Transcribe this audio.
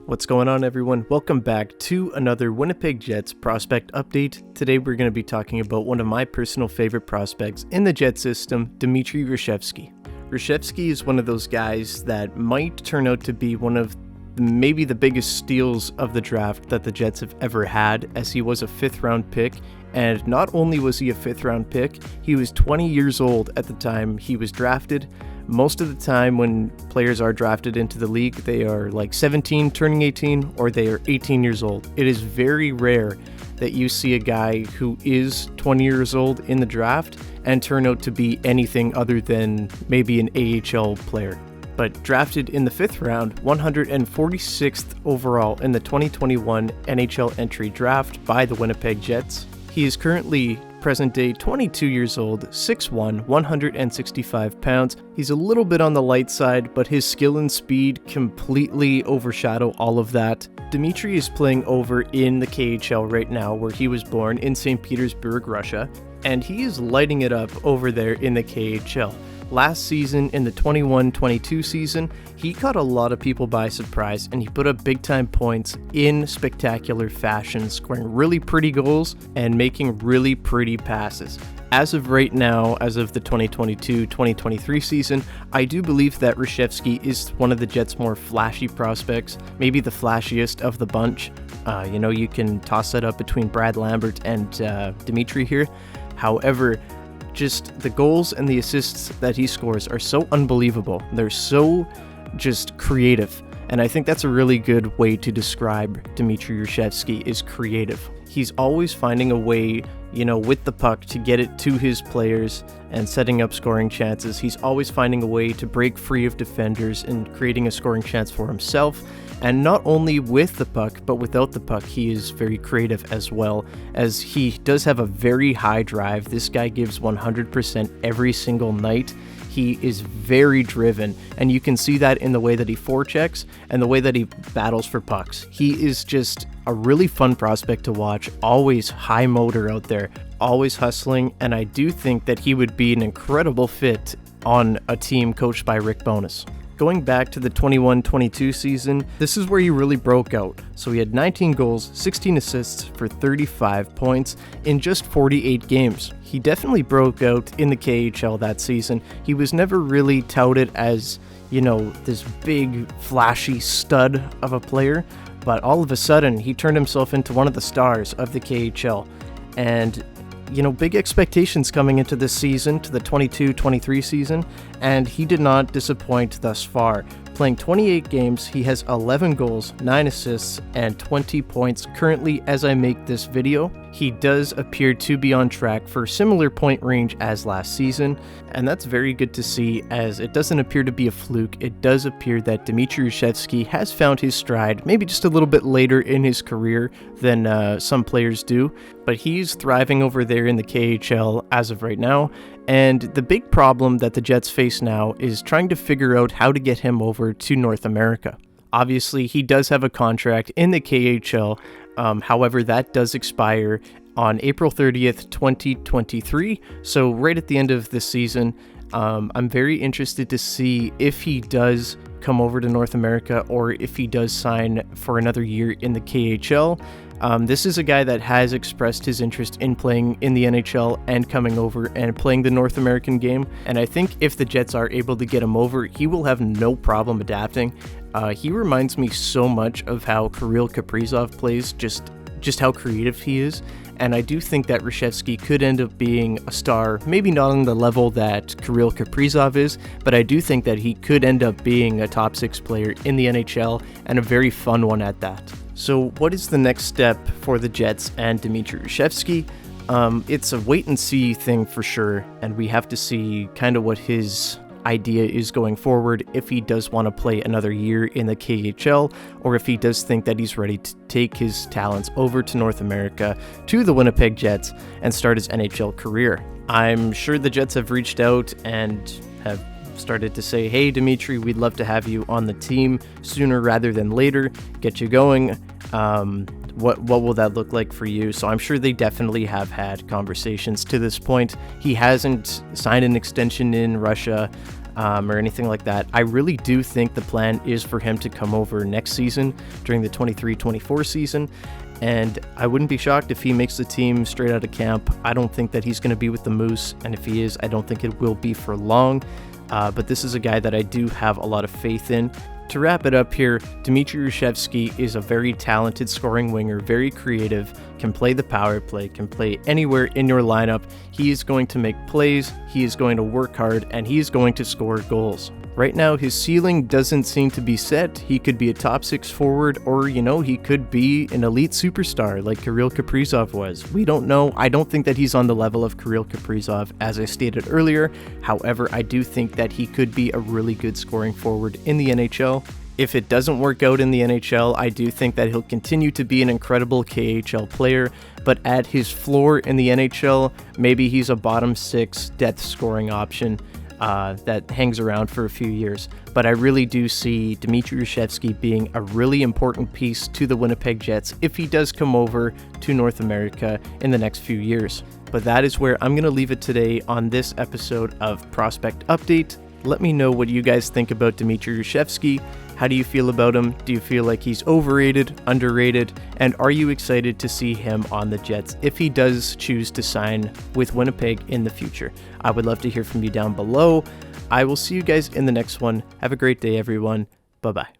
What's going on, everyone? Welcome back to another Winnipeg Jets prospect update. Today we're going to be talking about one of my personal favorite prospects in the Jet system, Dimitri Rashevsky. Rashevsky is one of those guys that might turn out to be one of maybe the biggest steals of the draft that the Jets have ever had, as he was a 5th round pick. And not only was he a 5th round pick, he was 20 years old at the time he was drafted. Most of the time when players are drafted into the league, they are like 17 turning 18, or they are 18 years old. It is very rare that you see a guy who is 20 years old in the draft and turn out to be anything other than maybe an AHL player. But drafted in the 5th round, 146th overall in the 2021 NHL entry draft by the Winnipeg Jets. He is currently present day 22 years old, 6'1", 165 pounds. He's a little bit on the light side, but his skill and speed completely overshadow all of that. Dimitri is playing over in the KHL right now, where he was born in St. Petersburg, Russia, and he is lighting it up over there in the KHL. Last season, in the 21-22 season, he caught a lot of people by surprise, and he put up big-time points in spectacular fashion, scoring really pretty goals and making really pretty passes. As of right now, as of the 2022-2023 season, I do believe that Rashevsky is one of the Jets' more flashy prospects, maybe the flashiest of the bunch. You can toss that up between Brad Lambert and Dimitri here. However, just the goals and the assists that he scores are so unbelievable. They're so just creative. And I think that's a really good way to describe Dimitri Rashevsky, is creative. He's always finding a way, with the puck to get it to his players and setting up scoring chances. He's always finding a way to break free of defenders and creating a scoring chance for himself. And not only with the puck, but without the puck, he is very creative as well, as he does have a very high drive. This guy gives 100% every single night. He is very driven, and you can see that in the way that he forechecks and the way that he battles for pucks. He is just a really fun prospect to watch, always high motor out there, always hustling, and I do think that he would be an incredible fit on a team coached by Rick Bowness. Going back to the 21-22 season, this is where he really broke out. So he had 19 goals, 16 assists for 35 points in just 48 games. He definitely broke out in the KHL that season. He was never really touted as, this big, flashy stud of a player, but all of a sudden, he turned himself into one of the stars of the KHL. And big expectations coming into this season, to the 22-23 season, and he did not disappoint thus far. Playing 28 games, he has 11 goals, 9 assists, and 20 points currently as I make this video. He does appear to be on track for similar point range as last season, and that's very good to see, as it doesn't appear to be a fluke. It does appear that Dimitri Rashevsky has found his stride, maybe just a little bit later in his career than some players do, but he's thriving over there in the KHL as of right now. And the big problem that the Jets face now is trying to figure out how to get him over to North America. Obviously, he does have a contract in the KHL. However, that does expire on April 30th, 2023. So right at the end of this season, I'm very interested to see if he does come over to North America or if he does sign for another year in the KHL. This is a guy that has expressed his interest in playing in the NHL and coming over and playing the North American game. And I think if the Jets are able to get him over, he will have no problem adapting. He reminds me so much of how Kirill Kaprizov plays, just how creative he is. And I do think that Rashevsky could end up being a star, maybe not on the level that Kirill Kaprizov is, but I do think that he could end up being a top 6 player in the NHL, and a very fun one at that. So what is the next step for the Jets and Dimitri Rashevsky? It's a wait and see thing for sure, and we have to see kind of what his idea is going forward, if he does want to play another year in the KHL, or if he does think that he's ready to take his talents over to North America, to the Winnipeg Jets, and start his NHL career. I'm sure the Jets have reached out and have started to say, hey Dimitri, we'd love to have you on the team sooner rather than later, get you going. What will that look like for you? So I'm sure they definitely have had conversations to this point. He hasn't signed an extension in Russia. or anything like that. I really do think the plan is for him to come over next season during the 23-24 season, and I wouldn't be shocked if he makes the team straight out of camp. I don't think that he's going to be with the Moose, and if he is, I don't think it will be for long, but this is a guy that I do have a lot of faith in. To wrap it up here, Dimitri Rashevsky is a very talented scoring winger, very creative, can play the power play, can play anywhere in your lineup. He is going to make plays, he is going to work hard, and he is going to score goals. Right now, his ceiling doesn't seem to be set. He could be a top 6 forward, or, he could be an elite superstar like Kirill Kaprizov was. We don't know. I don't think that he's on the level of Kirill Kaprizov, as I stated earlier. However, I do think that he could be a really good scoring forward in the NHL. If it doesn't work out in the NHL, I do think that he'll continue to be an incredible KHL player, but at his floor in the NHL, maybe he's a bottom 6 depth scoring option that hangs around for a few years. But I really do see Dimitri Rashevsky being a really important piece to the Winnipeg Jets if he does come over to North America in the next few years. But that is where I'm going to leave it today on this episode of Prospect Update. Let me know what you guys think about Dimitri Rashevsky. How do you feel about him? Do you feel like he's overrated, underrated? And are you excited to see him on the Jets if he does choose to sign with Winnipeg in the future? I would love to hear from you down below. I will see you guys in the next one. Have a great day, everyone. Bye-bye.